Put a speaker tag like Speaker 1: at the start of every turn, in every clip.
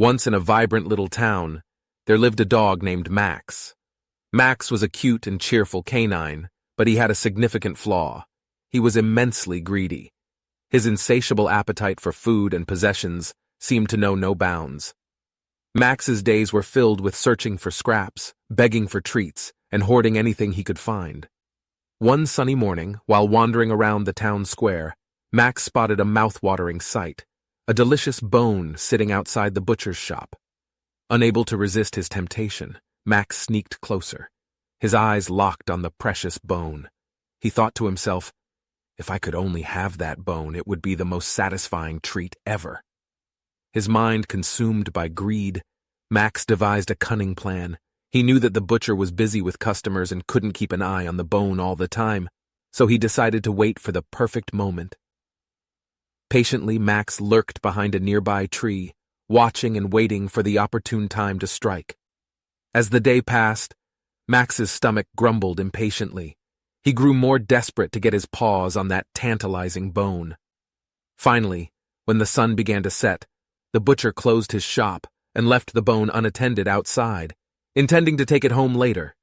Speaker 1: Once in a vibrant little town, there lived a dog named Max. Max was a cute and cheerful canine, but he had a significant flaw. He was immensely greedy. His insatiable appetite for food and possessions seemed to know no bounds. Max's days were filled with searching for scraps, begging for treats, and hoarding anything he could find. One sunny morning, while wandering around the town square, Max spotted a mouth-watering sight, a delicious bone sitting outside the butcher's shop. Unable to resist his temptation, Max sneaked closer. His eyes locked on the precious bone. He thought to himself, "If I could only have that bone, it would be the most satisfying treat ever." His mind consumed by greed, Max devised a cunning plan. He knew that the butcher was busy with customers and couldn't keep an eye on the bone all the time, so he decided to wait for the perfect moment. Patiently, Max lurked behind a nearby tree, watching and waiting for the opportune time to strike. As the day passed, Max's stomach grumbled impatiently. He grew more desperate to get his paws on that tantalizing bone. Finally, when the sun began to set, the butcher closed his shop and left the bone unattended outside, intending to take it home later.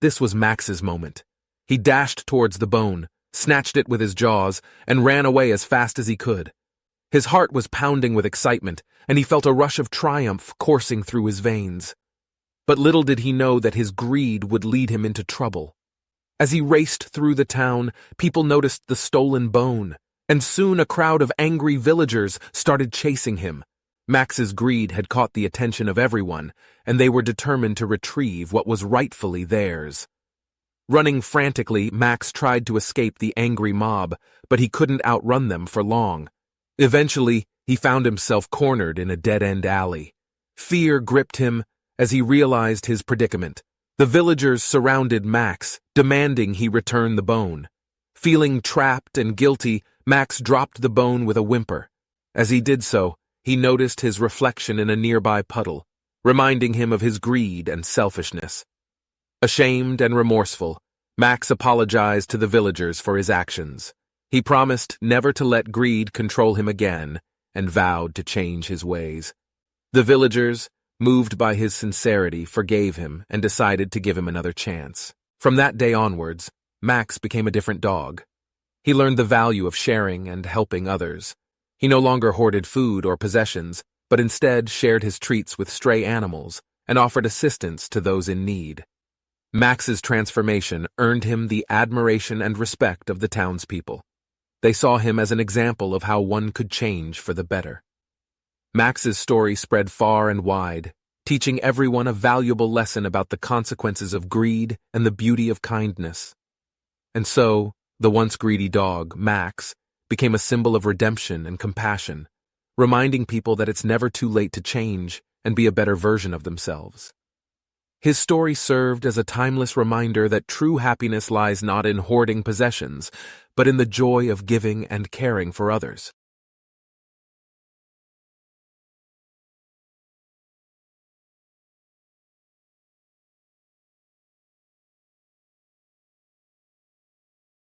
Speaker 1: This was Max's moment. He dashed towards the bone, snatched it with his jaws, and ran away as fast as he could. His heart was pounding with excitement, and he felt a rush of triumph coursing through his veins. But little did he know that his greed would lead him into trouble. As he raced through the town, people noticed the stolen bone, and soon a crowd of angry villagers started chasing him. Max's greed had caught the attention of everyone, and they were determined to retrieve what was rightfully theirs. Running frantically, Max tried to escape the angry mob, but he couldn't outrun them for long. Eventually, he found himself cornered in a dead-end alley. Fear gripped him as he realized his predicament. The villagers surrounded Max, demanding he return the bone. Feeling trapped and guilty, Max dropped the bone with a whimper. As he did so, he noticed his reflection in a nearby puddle, reminding him of his greed and selfishness. Ashamed and remorseful, Max apologized to the villagers for his actions. He promised never to let greed control him again and vowed to change his ways. The villagers, moved by his sincerity, forgave him and decided to give him another chance. From that day onwards, Max became a different dog. He learned the value of sharing and helping others. He no longer hoarded food or possessions, but instead shared his treats with stray animals and offered assistance to those in need. Max's transformation earned him the admiration and respect of the townspeople. They saw him as an example of how one could change for the better. Max's story spread far and wide, teaching everyone a valuable lesson about the consequences of greed and the beauty of kindness. And so, the once greedy dog, Max, became a symbol of redemption and compassion, reminding people that it's never too late to change and be a better version of themselves. His story served as a timeless reminder that true happiness lies not in hoarding possessions, but in the joy of giving and caring for others.